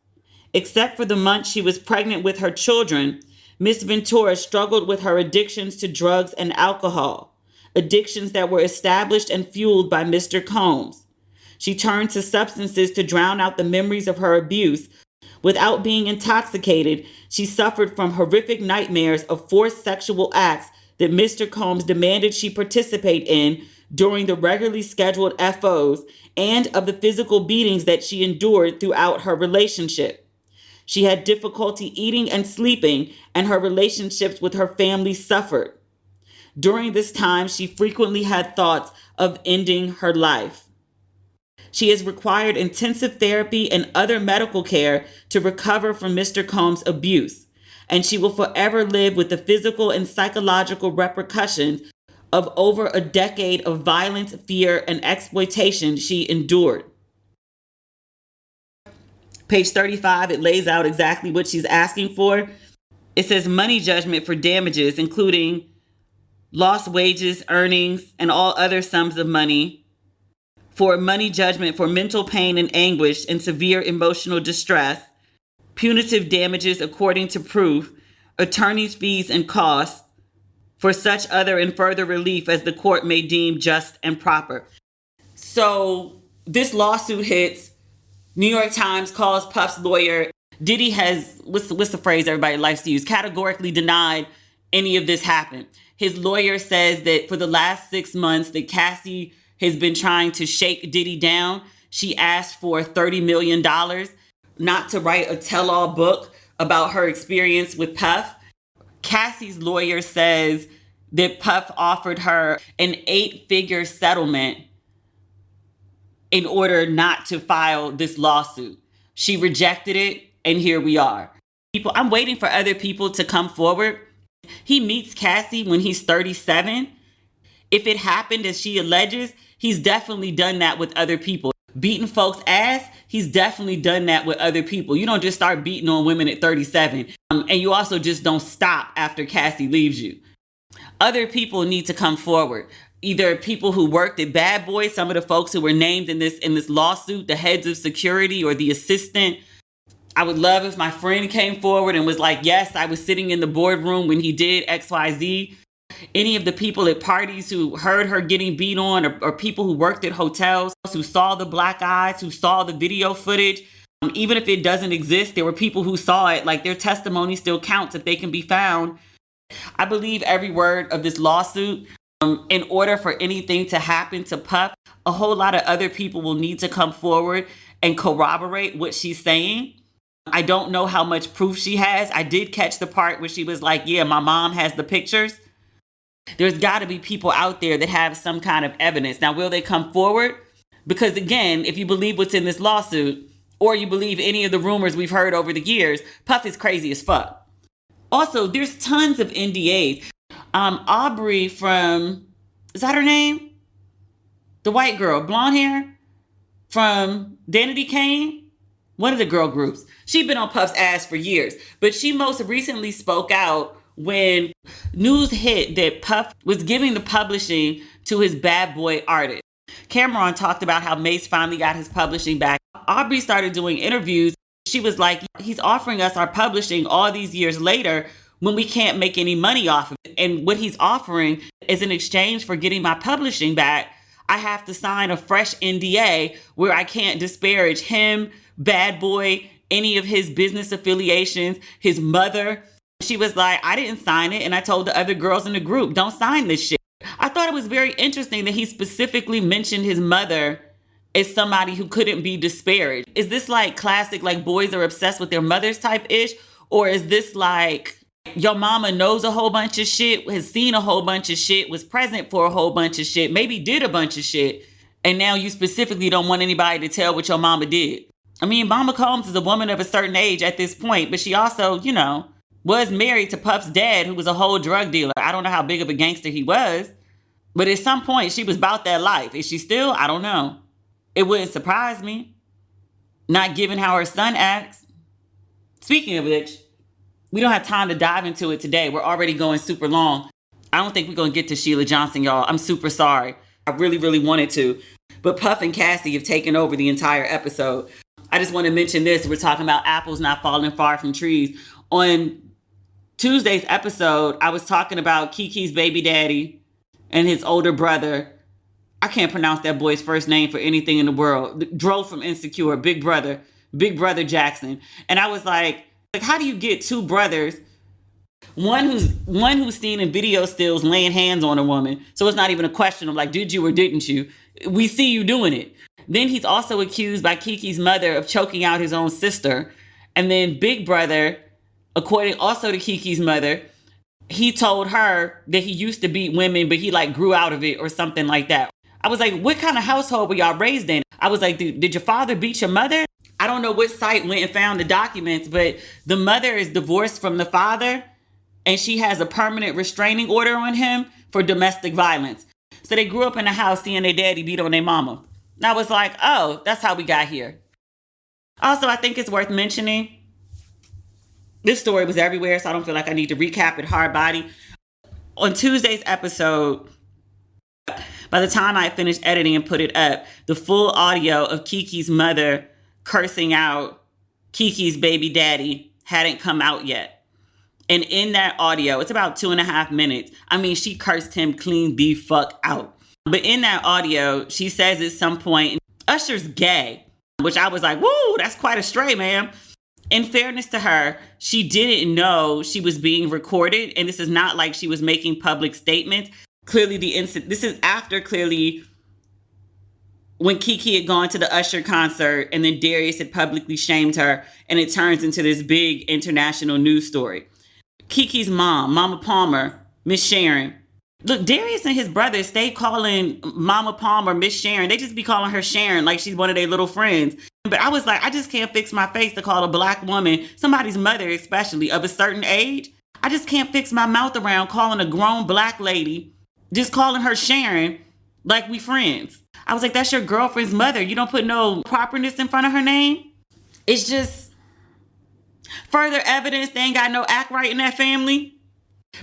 Speaker 1: Except for the months she was pregnant with her children, Miss Ventura struggled with her addictions to drugs and alcohol, addictions that were established and fueled by Mr. Combs. She turned to substances to drown out the memories of her abuse. Without being intoxicated, she suffered from horrific nightmares of forced sexual acts that Mr. Combs demanded she participate in during the regularly scheduled FOs, and of the physical beatings that she endured throughout her relationship. She had difficulty eating and sleeping, and her relationships with her family suffered. During this time, she frequently had thoughts of ending her life. She has required intensive therapy and other medical care to recover from Mr. Combs' abuse, and she will forever live with the physical and psychological repercussions of over a decade of violence, fear, and exploitation she endured. Page 35, it lays out exactly what she's asking for. It says money judgment for damages, including lost wages, earnings, and all other sums of money, for money judgment for mental pain and anguish and severe emotional distress, punitive damages according to proof, attorney's fees and costs, for such other and further relief as the court may deem just and proper. So this lawsuit hits. New York Times calls Puff's lawyer. Diddy has, what's the phrase everybody likes to use, categorically denied any of this happened. His lawyer says that for the last 6 months that Cassie has been trying to shake Diddy down. She asked for $30 million not to write a tell-all book about her experience with Puff. Cassie's lawyer says that Puff offered her an 8-figure settlement in order not to file this lawsuit. She rejected it, and here we are. I'm waiting for other people to come forward. He meets Cassie when he's 37. If it happened as she alleges, he's definitely done that with other people. Beating folks' ass, he's definitely done that with other people. You don't just start beating on women at 37. And you also just don't stop after Cassie leaves you. Other people need to come forward. Either people who worked at Bad Boy, some of the folks who were named in this lawsuit, the heads of security or the assistant. I would love if my friend came forward and was like, yes, I was sitting in the boardroom when he did XYZ. Any of the people at parties who heard her getting beat on, or people who worked at hotels, who saw the black eyes, who saw the video footage. Even if it doesn't exist, there were people who saw it. Like, their testimony still counts if they can be found. I believe every word of this lawsuit. In order for anything to happen to Puff, a whole lot of other people will need to come forward and corroborate what she's saying. I don't know how much proof she has. I did catch the part where she was like, yeah, my mom has the pictures. There's got to be people out there that have some kind of evidence. Now, will they come forward? Because again, if you believe what's in this lawsuit, or you believe any of the rumors we've heard over the years, Puff is crazy as fuck. Also, there's tons of NDAs. Aubrey from, is that her name? The white girl, blonde hair from Danity Kane, one of the girl groups. She'd been on Puff's ass for years, but she most recently spoke out when news hit that Puff was giving the publishing to his Bad Boy artist. Cameron talked about how Mace finally got his publishing back. Aubrey started doing interviews. She was like, he's offering us our publishing all these years later when we can't make any money off of it. And what he's offering is in exchange for getting my publishing back, I have to sign a fresh NDA where I can't disparage him, Bad Boy, any of his business affiliations, his mother. She was like, I didn't sign it. And I told the other girls in the group, don't sign this shit. I thought it was very interesting that he specifically mentioned his mother as somebody who couldn't be disparaged. Is this like classic, like boys are obsessed with their mothers type ish? Or is this like Your mama knows a whole bunch of shit, has seen a whole bunch of shit, was present for a whole bunch of shit, maybe did a bunch of shit, and now you specifically don't want anybody to tell what your mama did. I mean, Mama Combs is a woman of a certain age at this point, but she also, was married to Puff's dad, who was a whole drug dealer. I don't know how big of a gangster he was, but at some point she was about that life. Is she still? I don't know. It wouldn't surprise me, not given how her son acts. Speaking of which, we don't have time to dive into it today. We're already going super long. I don't think we're going to get to Sheila Johnson, y'all. I'm super sorry. I really, really wanted to. But Puff and Cassie have taken over the entire episode. I just want to mention this. We're talking about apples not falling far from trees. On Tuesday's episode, I was talking about Kiki's baby daddy and his older brother. I can't pronounce that boy's first name for anything in the world. Dro from Insecure, Big Brother Jackson. And I was like, how do you get two brothers, one who's seen in video stills laying hands on a woman, so it's not even a question of like, did you or didn't you? We see you doing it. Then he's also accused by Kiki's mother of choking out his own sister. And then Big Brother, according also to Kiki's mother, he told her that he used to beat women, but he like grew out of it or something like that. I was like, what kind of household were y'all raised in? I was like, did your father beat your mother? I don't know what site went and found the documents, but the mother is divorced from the father and she has a permanent restraining order on him for domestic violence. So they grew up in a house seeing their daddy beat on their mama. And I was like, oh, that's how we got here. Also, I think it's worth mentioning, this story was everywhere, so I don't feel like I need to recap it hard body. On Tuesday's episode, by the time I finished editing and put it up, the full audio of Kiki's mother cursing out Kiki's baby daddy hadn't come out yet. And in that audio, it's about 2.5 minutes. I mean, she cursed him clean the fuck out. But in that audio, she says at some point, Usher's gay, which I was like, woo, that's quite a stray, ma'am. In fairness to her, she didn't know she was being recorded. And this is not like she was making public statements. Clearly, this is after clearly when Kiki had gone to the Usher concert and then Darius had publicly shamed her, and it turns into this big international news story. Kiki's mom, Mama Palmer, Miss Sharon. Look, Darius and his brothers stay calling Mama Palmer Miss Sharon. They just be calling her Sharon like she's one of their little friends. But I was like, I just can't fix my face to call a black woman, somebody's mother especially, of a certain age. I just can't fix my mouth around calling a grown black lady, just calling her Sharon like we friends. I was like, that's your girlfriend's mother. You don't put no properness in front of her name. It's just further evidence they ain't got no act right in that family.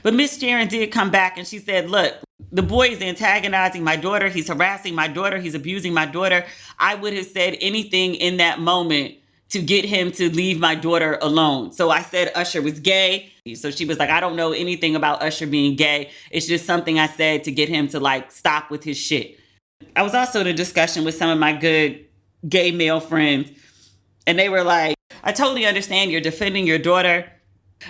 Speaker 1: But Miss Sharon did come back and she said, look, the boy is antagonizing my daughter. He's harassing my daughter. He's abusing my daughter. I would have said anything in that moment to get him to leave my daughter alone. So I said Usher was gay. So she was like, I don't know anything about Usher being gay. It's just something I said to get him to like stop with his shit. I was also in a discussion with some of my good gay male friends. And they were like, I totally understand you're defending your daughter.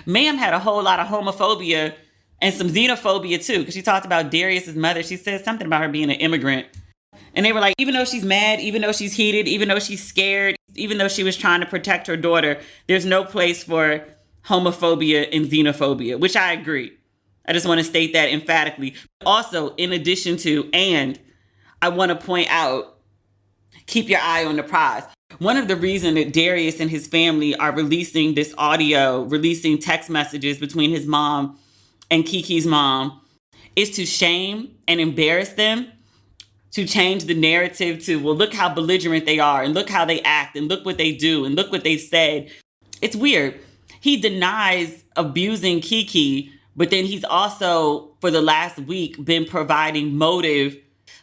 Speaker 1: Ma'am had a whole lot of homophobia and some xenophobia too, because she talked about Darius's mother. She said something about her being an immigrant. And they were like, even though she's mad, even though she's heated, even though she's scared, even though she was trying to protect her daughter, there's no place for homophobia and xenophobia, which I agree. I just want to state that emphatically. Also, in addition to, and I want to point out, keep your eye on the prize. One of the reasons that Darius and his family are releasing this audio, releasing text messages between his mom and Kiki's mom, is to shame and embarrass them, to change the narrative to, well, look how belligerent they are, and look how they act, and look what they do, and look what they said. It's weird. He denies abusing Kiki, but then he's also, for the last week, been providing motive.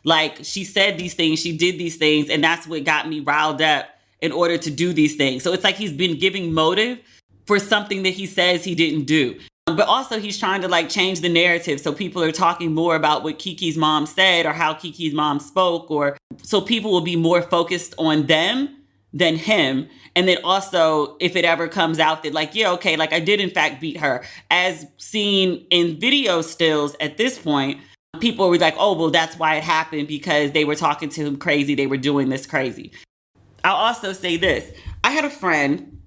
Speaker 1: Like, she said these things, she did these things, and that's what got me riled up in order to do these things. So it's like he's been giving motive for something that he says he didn't do. But also he's trying to like change the narrative. So people are talking more about what Kiki's mom said or how Kiki's mom spoke, or so people will be more focused on them than him. And then also, if it ever comes out that like, yeah, okay, like I did in fact beat her, as seen in video stills at this point, people were like, oh, well, that's why it happened, because they were talking to him crazy. They were doing this crazy. I'll also say this. I had a friend,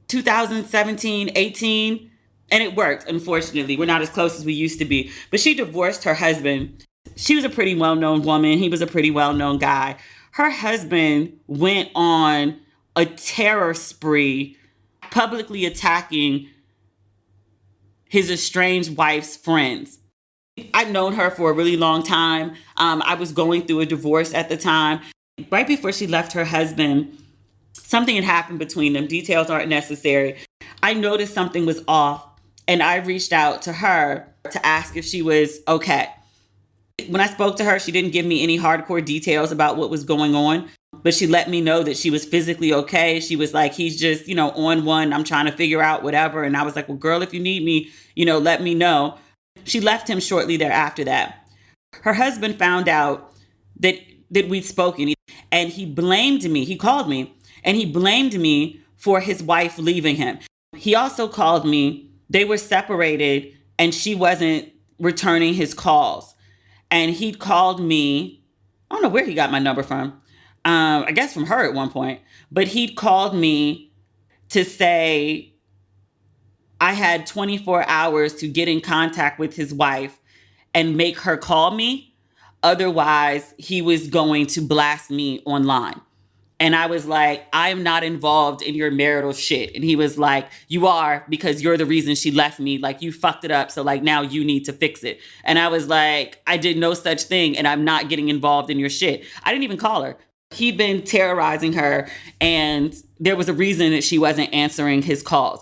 Speaker 1: 2017, 18, And it worked, unfortunately. We're not as close as we used to be. But she divorced her husband. She was a pretty well-known woman. He was a pretty well-known guy. Her husband went on a terror spree, publicly attacking his estranged wife's friends. I'd known her for a really long time. I was going through a divorce at the time. Right before she left her husband, something had happened between them. Details aren't necessary. I noticed something was off, and I reached out to her to ask if she was okay. When I spoke to her, she didn't give me any hardcore details about what was going on, but she let me know that she was physically okay. She was like, he's just, on one. I'm trying to figure out whatever. And I was like, well, girl, if you need me, let me know. She left him shortly thereafter that. Her husband found out that we'd spoken, and he blamed me. He called me and he blamed me for his wife leaving him. He also called me. They were separated and she wasn't returning his calls. And he'd called me. I don't know where he got my number from. I guess from her at one point. But he'd called me to say I had 24 hours to get in contact with his wife and make her call me. Otherwise, he was going to blast me online. And I was like, I'm not involved in your marital shit. And he was like, you are, because you're the reason she left me. Like, you fucked it up. So like, now you need to fix it. And I was like, I did no such thing. And I'm not getting involved in your shit. I didn't even call her. He'd been terrorizing her. And there was a reason that she wasn't answering his calls.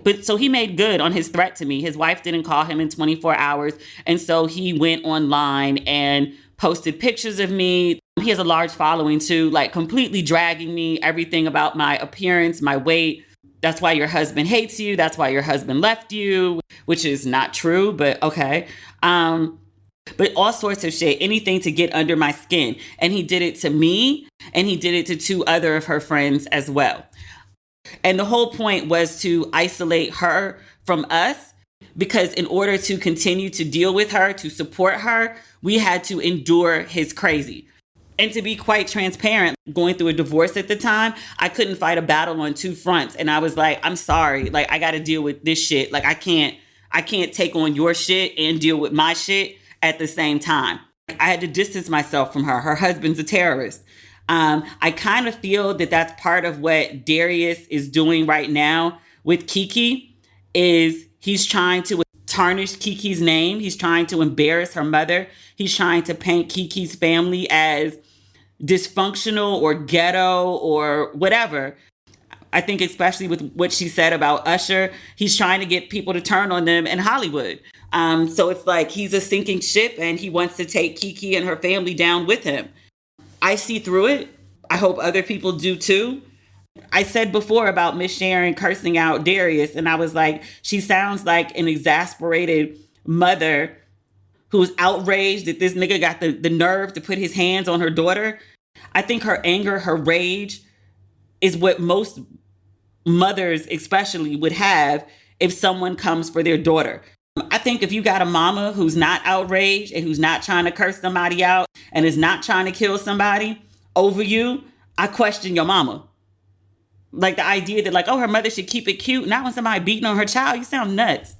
Speaker 1: But so he made good on his threat to me. His wife didn't call him in 24 hours. And so he went online and posted pictures of me. He has a large following too, like completely dragging me, everything about my appearance, my weight. That's why your husband hates you. That's why your husband left you, which is not true, but okay. But all sorts of shit, anything to get under my skin. And he did it to me, and he did it to 2 other of her friends as well. And the whole point was to isolate her from us, because in order to continue to deal with her, to support her, we had to endure his crazy. And to be quite transparent, going through a divorce at the time, I couldn't fight a battle on 2 fronts. And I was like, I'm sorry. Like, I got to deal with this shit. Like, I can't take on your shit and deal with my shit at the same time. I had to distance myself from her. Her husband's a terrorist. I kind of feel that that's part of what Darius is doing right now with Kiki, is he's trying to tarnish Kiki's name. He's trying to embarrass her mother. He's trying to paint Kiki's family as dysfunctional or ghetto or whatever. I think especially with what she said about Usher, he's trying to get people to turn on them in Hollywood. So it's like he's a sinking ship and he wants to take Kiki and her family down with him. I see through it. I hope other people do too. I said before about Miss Sharon cursing out Darius, and I was like, she sounds like an exasperated mother who's outraged that this nigga got the nerve to put his hands on her daughter. I think her anger, her rage is what most mothers especially would have if someone comes for their daughter. I think if you got a mama who's not outraged and who's not trying to curse somebody out and is not trying to kill somebody over you, I question your mama. Like the idea that like, oh, her mother should keep it cute. Not when somebody beating on her child. You sound nuts.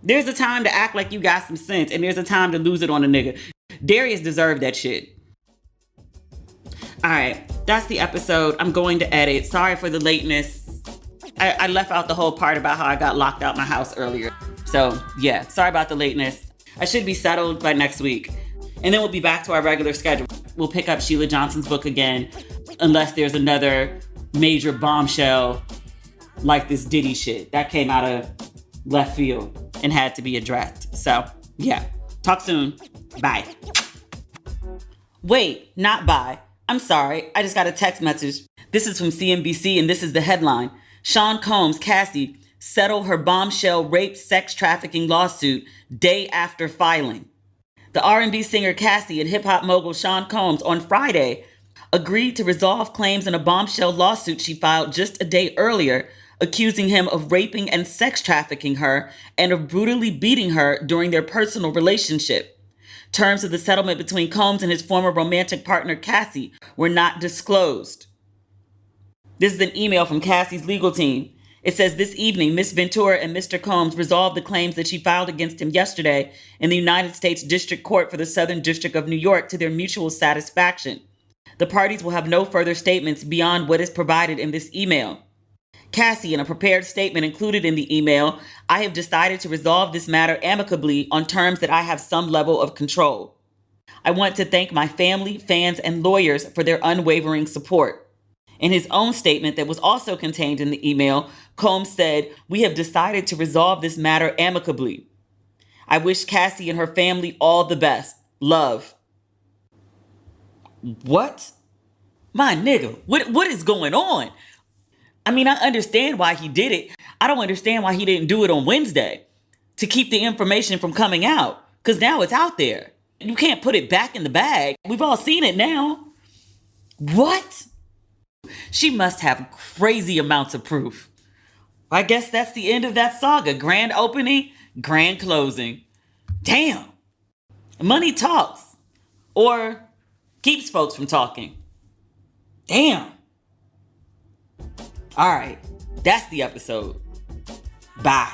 Speaker 1: There's a time to act like you got some sense, and there's a time to lose it on a nigga. Darius deserved that shit. All right, that's the episode. I'm going to edit. Sorry for the lateness. I left out the whole part about how I got locked out my house earlier. So yeah, sorry about the lateness. I should be settled by next week. And then we'll be back to our regular schedule. We'll pick up Sheila Johnson's book again, unless there's another major bombshell like this Diddy shit. That came out of left field and had to be addressed. So yeah, talk soon. Bye. Wait, not bye. I'm sorry. I just got a text message. This is from CNBC and this is the headline. Sean Combs, Cassie, settle her bombshell rape sex trafficking lawsuit day after filing. The R&B singer Cassie and hip-hop mogul Sean Combs on Friday agreed to resolve claims in a bombshell lawsuit she filed just a day earlier, accusing him of raping and sex trafficking her and of brutally beating her during their personal relationship. Terms of the settlement between Combs and his former romantic partner Cassie were not disclosed. This is an email from Cassie's legal team. It says this evening, Ms. Ventura and Mr. Combs resolved the claims that she filed against him yesterday in the United States District Court for the Southern District of New York to their mutual satisfaction. The parties will have no further statements beyond what is provided in this email. Cassie, in a prepared statement included in the email, I have decided to resolve this matter amicably on terms that I have some level of control. I want to thank my family, fans, and lawyers for their unwavering support. In his own statement that was also contained in the email, Combs said, "We have decided to resolve this matter amicably. I wish Cassie and her family all the best. Love." What? My nigga, what is going on? I mean, I understand why he did it. I don't understand why he didn't do it on Wednesday to keep the information from coming out, because now it's out there. You can't put it back in the bag. We've all seen it now. What? She must have crazy amounts of proof. I guess that's the end of that saga. Grand opening, grand closing. Damn. Money talks. Or keeps folks from talking. Damn. All right. That's the episode. Bye.